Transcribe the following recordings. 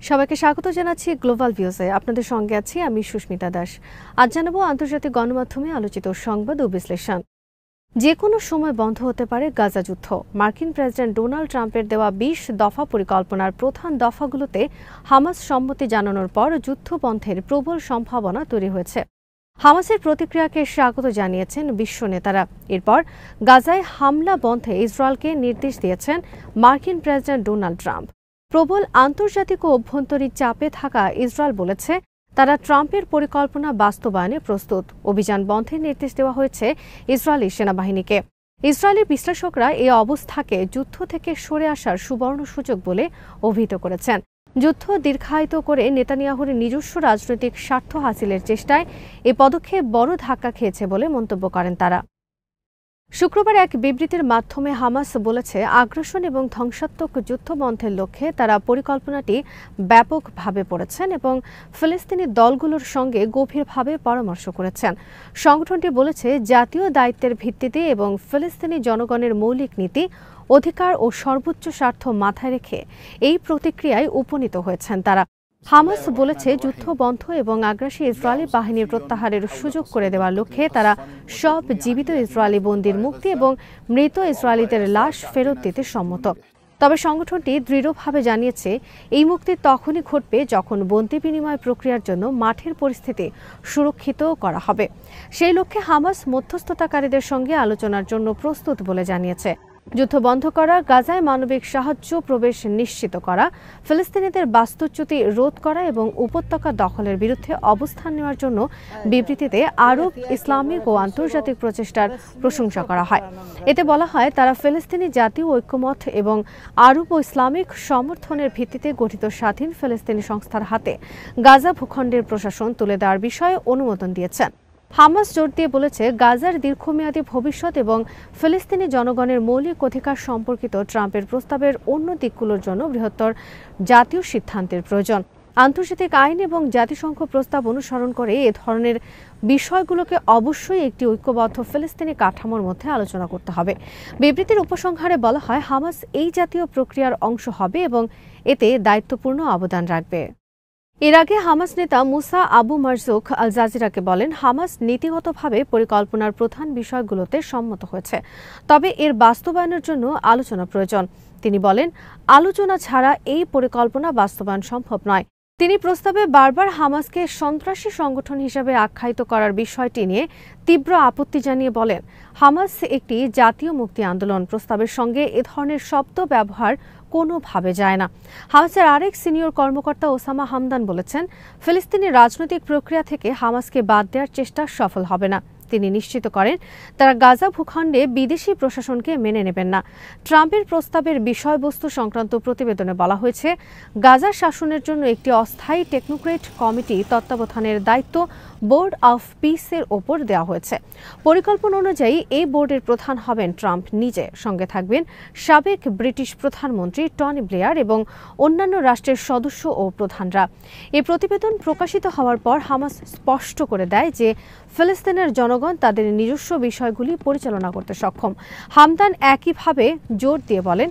সবাইকে স্বাগত জানাচ্ছি গ্লোবাল ভিউজে। আপনাদের সঙ্গে আছি আমি সুস্মিতা দাস। আজ জানাবো আন্তর্জাতিক গণমাধ্যমে আলোচিত সংবাদ ও বিশ্লেষণ। যে কোনো সময় বন্ধ হতে পারে গাজা যুদ্ধ। মার্কিন প্রেসিডেন্ট ডোনাল্ড ট্রাম্পের দেওয়া ২০ দফা পরিকল্পনার প্রধান দফাগুলোতে হামাস সম্মতি জানানোর পর যুদ্ধ বন্ধের প্রবল সম্ভাবনা তৈরি হয়েছে। হামাসের প্রতিক্রিয়াকে স্বাগত জানিয়েছেন বিশ্ব নেতারা। এরপর গাজায় হামলা বন্ধে ইসরায়েলকে নির্দেশ দিয়েছেন মার্কিন প্রেসিডেন্ট ডোনাল্ড ট্রাম্প। প্রবল আন্তর্জাতিক ও অভ্যন্তরীণ চাপে থাকা ইসরায়েল বলেছে তারা ট্রাম্পের পরিকল্পনা বাস্তবায়নে প্রস্তুত। অভিযান বন্ধের নির্দেশ দেওয়া হয়েছে ইসরায়েলি সেনাবাহিনীকে। ইসরায়েলি বিশ্লেষকরা এই অবস্থাকে যুদ্ধ থেকে সরে আসার সুবর্ণ সুযোগ বলে অভিহিত করেছেন। যুদ্ধ দীর্ঘায়িত করে নেতানিয়াহুর নিজস্ব রাজনৈতিক স্বার্থ হাসিলের চেষ্টায় এ পদক্ষেপ বড় ধাক্কা খেয়েছে বলে মন্তব্য করেন তারা। শুক্রবার এক বিবৃতির মাধ্যমে হামাস বলেছে আগ্রাসন এবং ধ্বংসাত্মক যুদ্ধ বন্ধের লক্ষ্যে তারা পরিকল্পনাটি ব্যাপকভাবে পড়েছেন এবং ফিলিস্তিনি দলগুলোর সঙ্গে গভীরভাবে পরামর্শ করেছেন। সংগঠনটি বলেছে জাতীয় দায়িত্বের ভিত্তিতে এবং ফিলিস্তিনি জনগণের মৌলিক নীতি, অধিকার ও সর্বোচ্চ স্বার্থ মাথায় রেখে এই প্রতিক্রিয়ায় উপনীত হয়েছেন তারা। হামাস বলেছে যুদ্ধ বন্ধ এবং আগ্রাসী ইসরায়েলি বাহিনীর প্রত্যাহারের সুযোগ করে দেওয়ার লক্ষ্যে তারা সব জীবিত ইসরায়েলি বন্দীর মুক্তি এবং মৃত ইসরায়েলিদের লাশ ফেরত দিতে সম্মত। তবে সংগঠনটি দৃঢ়ভাবে জানিয়েছে এই মুক্তি তখনই ঘটবে যখন বন্দী বিনিময় প্রক্রিয়ার জন্য মাঠের পরিস্থিতি সুরক্ষিত করা হবে। সেই লক্ষ্যে হামাস মধ্যস্থতাকারীদের সঙ্গে আলোচনার জন্য প্রস্তুত বলে জানিয়েছে। যুদ্ধ বন্ধ করা, গাজায় মানবিক সাহায্য প্রবেশ নিশ্চিত করা, ফিলিস্তিনিদের বাস্তুচ্যুতি রোধ করা এবং উপত্যকা দখলের বিরুদ্ধে অবস্থান নেওয়ার জন্য বিবৃতিতে আরব, ইসলামিক ও আন্তর্জাতিক প্রচেষ্টার প্রশংসা করা হয়। এতে বলা হয় তারা ফিলিস্তিনি জাতীয় ঐক্যমত এবং আরব ও ইসলামিক সমর্থনের ভিত্তিতে গঠিত স্বাধীন ফিলিস্তিনি সংস্থার হাতে গাজা ভূখণ্ডের প্রশাসন তুলে দেওয়ার বিষয়ে অনুমোদন দিয়েছেন। হামাস জোর দিয়ে বলেছে গাজার দীর্ঘমেয়াদী ভবিষ্যৎ এবং ফিলিস্তিনি জনগণের মৌলিক অধিকার সম্পর্কিত ট্রাম্পের প্রস্তাবের অন্য দিকগুলোর জন্য বৃহত্তর জাতীয় সিদ্ধান্তের প্রয়োজন। আন্তর্জাতিক আইন এবং জাতিসংঘ প্রস্তাব অনুসরণ করে এ ধরনের বিষয়গুলোকে অবশ্যই একটি ঐক্যবদ্ধ ফিলিস্তিনি কাঠামোর মধ্যে আলোচনা করতে হবে। বিবৃতির উপসংহারে বলা হয় হামাস এই জাতীয় প্রক্রিয়ার অংশ হবে এবং এতে দায়িত্বপূর্ণ অবদান রাখবে। এর আগে হামাস নেতা মুসা আবু মারজুক আল জাজিরাকে বলেন হামাস নীতিগতভাবে পরিকল্পনার প্রধান বিষয়গুলোতে সম্মত হয়েছে, তবে এর বাস্তবায়নের জন্য আলোচনা প্রয়োজন। তিনি বলেন আলোচনা ছাড়া এই পরিকল্পনা বাস্তবায়ন সম্ভব নয়। তিনি প্রস্তাবে বারবার হামাসকে সন্ত্রাসী সংগঠন হিসেবে আখ্যায়িত করার বিষয়টি নিয়ে তীব্র আপত্তি জানিয়ে বলেন হামাস একটি জাতীয় মুক্তি আন্দোলন। প্রস্তাবের সঙ্গে এ ধরনের শব্দ ব্যবহার কোনোভাবে যায় না। হামাসের আরেক সিনিয়র কর্মকর্তা ওসামা হামদান বলেছেন ফিলিস্তিনি রাজনৈতিক প্রক্রিয়া থেকে হামাসকে বাদ দেওয়ার চেষ্টা সফল হবে না। তিনি নিশ্চিত করেন তারা গাজা ভূখণ্ডে বিদেশি প্রশাসনকে মেনে নেবেন না। ট্রাম্পের প্রস্তাবের বিষয়বস্তু সংক্রান্ত প্রতিবেদনে বলা হয়েছে গাজা শাসনের জন্য একটি অস্থায়ী টেকনোক্রেট কমিটি তত্ত্বাবধানের দায়িত্ব বোর্ড অফ পিসের ওপর দেওয়া হয়েছে। পরিকল্পনা অনুযায়ী এই বোর্ডের প্রধান হবেন ট্রাম্প নিজে, সঙ্গে থাকবেন সাবেক ব্রিটিশ প্রধানমন্ত্রী টনি ব্লেয়ার এবং অন্যান্য রাষ্ট্রের সদস্য ও প্রধানরা। এই প্রতিবেদন প্রকাশিত হওয়ার পর হামাস স্পষ্ট করে দেয় যে ফিলিস্তিনের জনগণ তাদের নিজস্ব বিষয়গুলি পরিচালনা করতে সক্ষম। হামদান একইভাবে জোর দিয়ে বলেন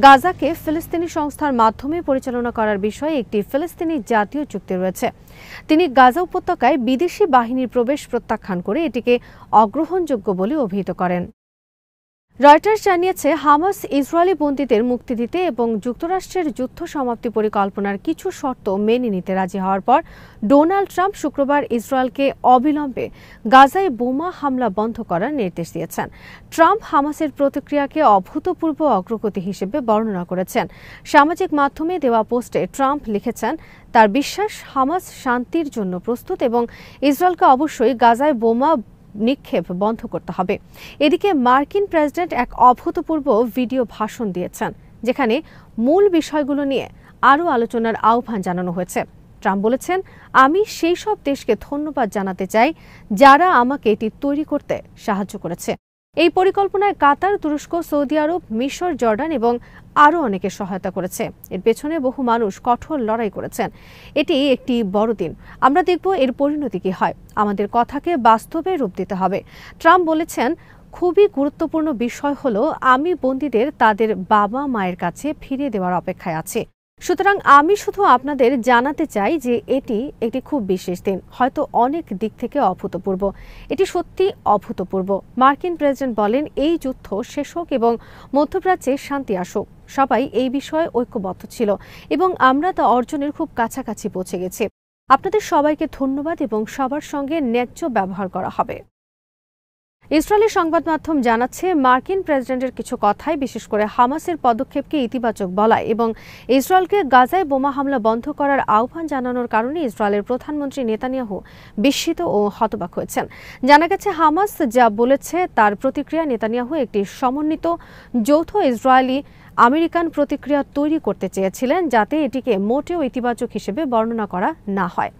গাজাকে ফিলিস্তিনি সংস্থার মাধ্যমে পরিচালনা করার বিষয়ে একটি ফিলিস্তিনি জাতীয় চুক্তি রয়েছে। তিনি গাজা উপত্যকায় বিদেশি বাহিনীর প্রবেশ প্রত্যাখ্যান করে এটিকে অগ্রহণযোগ্য বলে অভিহিত করেন। রয়টার্স জানিয়েছে হামাস ইসরায়েলি বন্দীদের মুক্তি দিতে এবং যুক্তরাষ্ট্রের যুদ্ধ সমাপ্তি পরিকল্পনার কিছু শর্ত মেনে নিতে রাজি হওয়ার পর ডোনাল্ড ট্রাম্প শুক্রবার ইসরায়েলকে অবিলম্বে গাজায় বোমা হামলা বন্ধ করার নির্দেশ দিয়েছেন। ট্রাম্প হামাসের প্রতিক্রিয়াকে অভূতপূর্ব অগ্রগতি হিসেবে বর্ণনা করেছেন। সামাজিক মাধ্যমে দেওয়া পোস্টে ট্রাম্প লিখেছেন তার বিশ্বাস হামাস শান্তির জন্য প্রস্তুত এবং ইসরায়েলকে অবশ্যই গাজায় বোমা নিক্ষেপ বন্ধ করতে হবে। এদিকে মার্কিন প্রেসিডেন্ট এক অভূতপূর্ব ভিডিও ভাষণ দিয়েছেন যেখানে মূল বিষয়গুলো নিয়ে আরও আলোচনার আহ্বান জানানো হয়েছে। ট্রাম্প বলেছেন আমি সেই সব দেশকে ধন্যবাদ জানাতে চাই যারা আমাকে এটি তৈরি করতে সাহায্য করেছে। এই পরিকল্পনায় কাতার, তুরস্ক, সৌদি আরব, মিশর, জর্ডান এবং আরও অনেকে সহায়তা করেছে। এর পেছনে বহু মানুষ কঠোর লড়াই করেছেন। এটি একটি বড় দিন। আমরা দেখব এর পরিণতি কি হয়। আমাদের কথাকে বাস্তবে রূপ দিতে হবে। ট্রাম্প বলেছেন খুবই গুরুত্বপূর্ণ বিষয় হলো আমি বন্দীদের তাদের বাবা মায়ের কাছে ফিরিয়ে দেওয়ার অপেক্ষায় আছি। সুতরাং আমি শুধু আপনাদের জানাতে চাই যে এটি একটি খুব বিশেষ দিন, হয়তো অনেক দিক থেকে অভূতপূর্ব। এটি সত্যি অভূতপূর্ব। মার্কিন প্রেসিডেন্ট বলেন এই যুদ্ধ শেষ হোক এবং মধ্যপ্রাচ্যে শান্তি আসুক। সবাই এই বিষয়ে ঐক্যবদ্ধ ছিল এবং আমরা তা অর্জনের খুব কাছাকাছি পৌঁছে গেছি। আপনাদের সবাইকে ধন্যবাদ এবং সবার সঙ্গে ন্যায্য ব্যবহার করা হবে। ইসরায়েলের সংবাদ মাধ্যম জানাচ্ছে মার্কিন প্রেসিডেন্টের কিছু কথাই, বিশেষ করে হামাসের পদক্ষেপকে ইতিবাচক বলায় এবং ইসরায়েলকে গাজায় বোমা হামলা বন্ধ করার আহ্বান জানানোর কারণে ইসরায়েলের প্রধানমন্ত্রী নেতানিয়াহু বিস্মিত ও হতবাক হয়েছেন। জানা গেছে হামাস যা বলেছে তার প্রতিক্রিয়া নেতানিয়াহু একটি সমন্বিত যৌথ ইসরায়েলি আমেরিকান প্রতিক্রিয়া তৈরি করতে চেয়েছিলেন, যাতে এটিকে মোটেও ইতিবাচক হিসেবে বর্ণনা করা না হয়।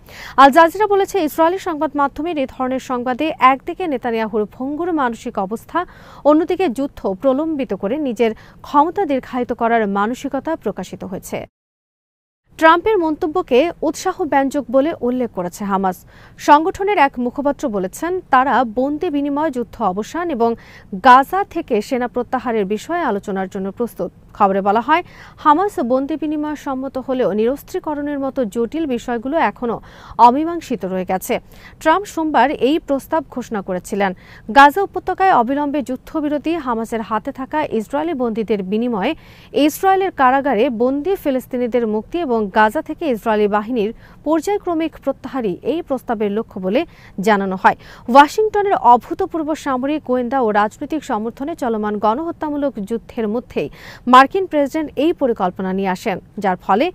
আল জাজিরা বলেছে ইসরায়েলি সংবাদ মাধ্যমের এই ধরনের সংবাদে একদিকে নেতানিয়াহুর ভঙ্গুর মানসিক অবস্থা, অন্যদিকে যুদ্ধ প্রলম্বিত করে নিজের ক্ষমতা দীর্ঘায়িত করার মানসিকতা প্রকাশিত হয়েছে। ট্রাম্পের মন্তব্যকে উৎসাহব্যঞ্জক বলে উল্লেখ করেছে হামাস। সংগঠনের এক মুখপাত্র বলেছেন তারা বন্দি বিনিময়, যুদ্ধ অবসান এবং গাজা থেকে সেনা প্রত্যাহারের বিষয়ে আলোচনার জন্য প্রস্তুত। খবরে বলা হয় হামাস বন্দি বিনিময় সম্মত হলেও নিরস্ত্রীকরণের মতো জটিল বিষয়গুলো এখনও অমীমাংসিত রয়ে গেছে। ট্রাম্প সোমবার এই প্রস্তাব ঘোষণা করেছিলেন। গাজা উপত্যকায় অবিলম্বে যুদ্ধবিরতি, হামাসের হাতে থাকা ইসরায়েলি বন্দীদের বিনিময়ে ইসরায়েলের কারাগারে বন্দী ফিলিস্তিনিদের মুক্তি এবং গাজা থেকে ইসরায়েলি বাহিনীর পর্যায়ক্রমিক প্রত্যাহারই এই প্রস্তাবের লক্ষ্য বলে জানানো হয়। ওয়াশিংটনের অভূতপূর্ব সামরিক, গোয়েন্দা ও রাজনৈতিক সমর্থনে চলমান গণহত্যামূলক যুদ্ধের মধ্যেই মার্কিন প্রেসিডেন্ট এই পরিকল্পনা নিয়ে আসেন, যার ফলে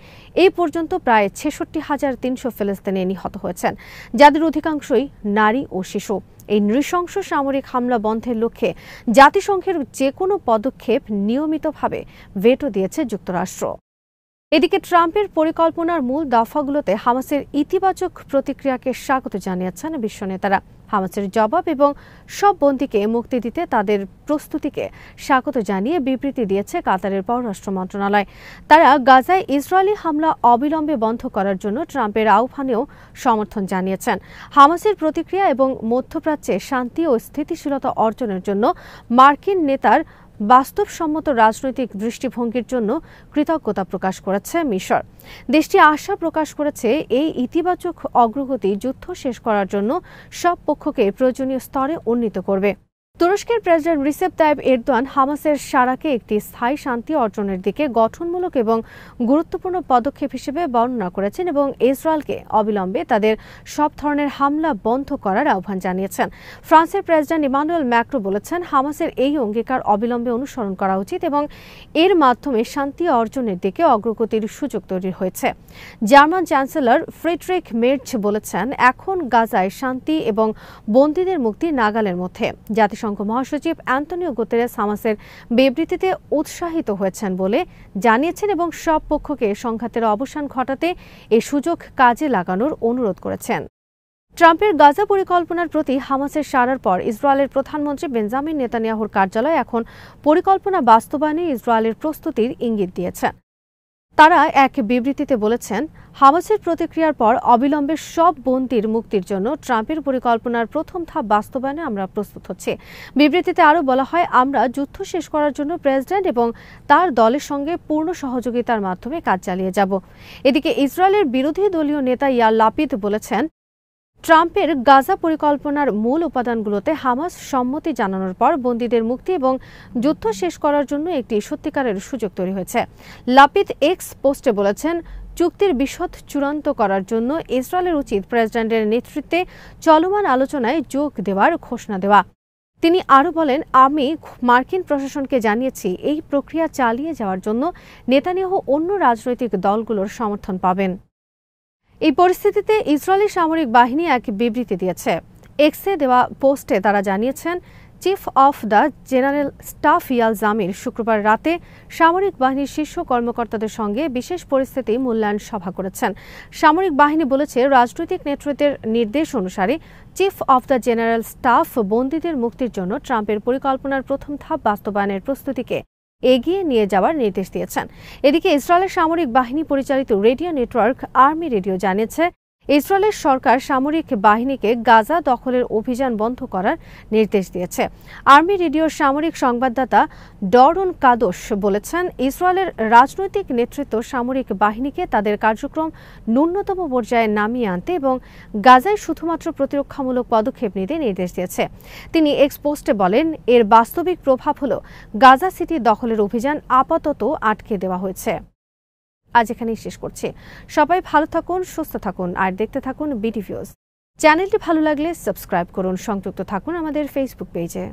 এই পর্যন্ত প্রায় ৬৬,৩০০ ফিলিস্তিনি নিহত হয়েছেন, যাদের অধিকাংশই নারী ও শিশু। এই নৃশংস সামরিক হামলা বন্ধের লক্ষ্যে জাতিসংঘের যে কোনো পদক্ষেপ নিয়মিতভাবে ভেটো দিয়েছে যুক্তরাষ্ট্র। এদিকে ট্রাম্পের পরিকল্পনার মূল দফাগুলোতে হামাসের ইতিবাচক প্রতিক্রিয়াকে স্বাগত জানিয়েছেন বিশ্ব নেতারা। হামাসের জবাব এবং সব বন্দীকে মুক্তি দিতে তাদের প্রস্তুতিকে স্বাগত জানিয়ে বিবৃতি দিয়েছে কাতারের পররাষ্ট্র মন্ত্রণালয়। তারা গাজায় ইসরায়েলি হামলা অবিলম্বে বন্ধ করার জন্য ট্রাম্পের আহ্বানেও সমর্থন জানিয়েছেন। হামাসের প্রতিক্রিয়া এবং মধ্যপ্রাচ্যে শান্তি ও স্থিতিশীলতা অর্জনের জন্য মার্কিন নেতার বাস্তবসম্মত রাজনৈতিক দৃষ্টিভঙ্গির জন্য কৃতজ্ঞতা প্রকাশ করেছে মিশর। দেশটি আশা প্রকাশ করেছে এই ইতিবাচক অগ্রগতি যুদ্ধ শেষ করার জন্য সব পক্ষকে প্রয়োজনীয় স্তরে উন্নীত করবে। তুরস্কের প্রেসিডেন্ট রিসেপ তাইপ এরদোয়ান হামাসের সারাকে একটি স্থায়ী শান্তি অর্জনের দিকে গঠনমূলক এবং গুরুত্বপূর্ণ পদক্ষেপ হিসেবে বর্ণনা করেছেন এবং ইসরায়েলকে অবিলম্বে তাদের সব ধরনের হামলা বন্ধ করার আহ্বান জানিয়েছেন। ফ্রান্সের প্রেসিডেন্ট ইমানুয়েল ম্যাক্রো বলেছেন হামাসের এই অঙ্গীকার অবিলম্বে অনুসরণ করা উচিত এবং এর মাধ্যমে শান্তি অর্জনের দিকে অগ্রগতির সুযোগ তৈরি হয়েছে। জার্মান চ্যান্সেলর ফ্রিডরিখ মের্জ বলেছেন এখন গাজায় শান্তি এবং বন্দীদের মুক্তি নাগালের মধ্যে। জাতিসংঘ মহাসচিব অ্যান্টনিও গুতেরেস হামাসের বিবৃতিতে উৎসাহিত হয়েছেন বলে জানিয়েছেন এবং সব পক্ষকে সংঘাতের অবসান ঘটাতে এই সুযোগ কাজে লাগানোর অনুরোধ করেছেন। ট্রাম্পের গাজা পরিকল্পনার প্রতি হামাসের সাড়ার পর ইসরায়েলের প্রধানমন্ত্রী বেঞ্জামিন নেতানিয়াহুর কার্যালয় এখন পরিকল্পনা বাস্তবায়নে ইসরায়েলের প্রস্তুতির ইঙ্গিত দিয়েছেন। তারা এক বিবৃতিতে বলেছেন হামাসের প্রতিক্রিয়ার পর অবিলম্বে সব বন্দীর মুক্তির জন্য ট্রাম্পের পরিকল্পনার প্রথম ধাপ বাস্তবায়নে আমরা প্রস্তুত হচ্ছি। বিবৃতিতে আরও বলা হয় আমরা যুদ্ধ শেষ করার জন্য প্রেসিডেন্ট এবং তার দলের সঙ্গে পূর্ণ সহযোগিতার মাধ্যমে কাজ চালিয়ে যাব। এদিকে ইসরায়েলের বিরোধী দলীয় নেতা ইয়ার লাপিদ বলেছেন ট্রাম্পের গাজা পরিকল্পনার মূল উপাদানগুলোতে হামাস সম্মতি জানানোর পর বন্দীদের মুক্তি এবং যুদ্ধ শেষ করার জন্য একটি সত্যিকারের সুযোগ তৈরি হয়েছে। লাপিদ এক্স পোস্টে বলেছেন চুক্তির বিশদ চূড়ান্ত করার জন্য ইসরায়েলের উচিত প্রেসিডেন্টের নেতৃত্বে চলমান আলোচনায় যোগ দেওয়ার ঘোষণা দেওয়া। তিনি আরও বলেন আমি মার্কিন প্রশাসনকে জানিয়েছি এই প্রক্রিয়া চালিয়ে যাওয়ার জন্য নেতানিয়াহু অন্য রাজনৈতিক দলগুলোর সমর্থন পাবেন। এই পরিস্থিতিতে ইসরায়েলি সামরিক বাহিনী এক বিবৃতি দিয়েছে। এক্সে দেওয়া পোস্টে তারা জানিয়েছেন chief of the general staff Eyal Zamir শুক্রবার রাতে সামরিক বাহিনীর শীর্ষ কর্মকর্তাদের সঙ্গে বিশেষ পরিস্থিতি মূল্যায়ন সভা করেছেন। সামরিক বাহিনী বলেছে রাজনৈতিক নেতৃত্বের নির্দেশ অনুসারে chief of the general staff বন্দীদের মুক্তির জন্য ট্রাম্পের পরিকল্পনার প্রথম ধাপ বাস্তবায়নের প্রস্তুতিকে এগিয়ে নিয়ে যাওয়ার নির্দেশ দিয়েছেন। এদিকে ইসরায়েলের সামরিক বাহিনী পরিচালিত রেডিও নেটওয়ার্ক আর্মি রেডিও জানিয়েছে ইসরায়েলের সরকার সামরিক বাহিনীকে গাজা দখলের অভিযান বন্ধ করার নির্দেশ দিয়েছে। আর্মি রেডিওর সামরিক সংবাদদাতা ডরন কাদোস বলেছেন, ইসরায়েলের রাজনৈতিক নেতৃত্ব সামরিক বাহিনীকে তাদের কার্যক্রম ন্যূনতম পর্যায়ে নামিয়ে আনতে এবং গাজায় শুধুমাত্র প্রতিরক্ষামূলক পদক্ষেপ নিতে নির্দেশ দিয়েছে। তিনি এক্স পোস্টে বলেন, এর বাস্তবিক প্রভাব হল গাজা সিটি দখলের অভিযান আপাতত আটকে দেওয়া হয়েছে। আজ এখানেই শেষ করছি। সবাই ভালো থাকুন, সুস্থ থাকুন আর দেখতে থাকুন বিডি ভিউজ। চ্যানেলটি ভালো লাগলে সাবস্ক্রাইব করুন, সংযুক্ত থাকুন আমাদের ফেসবুক পেজে।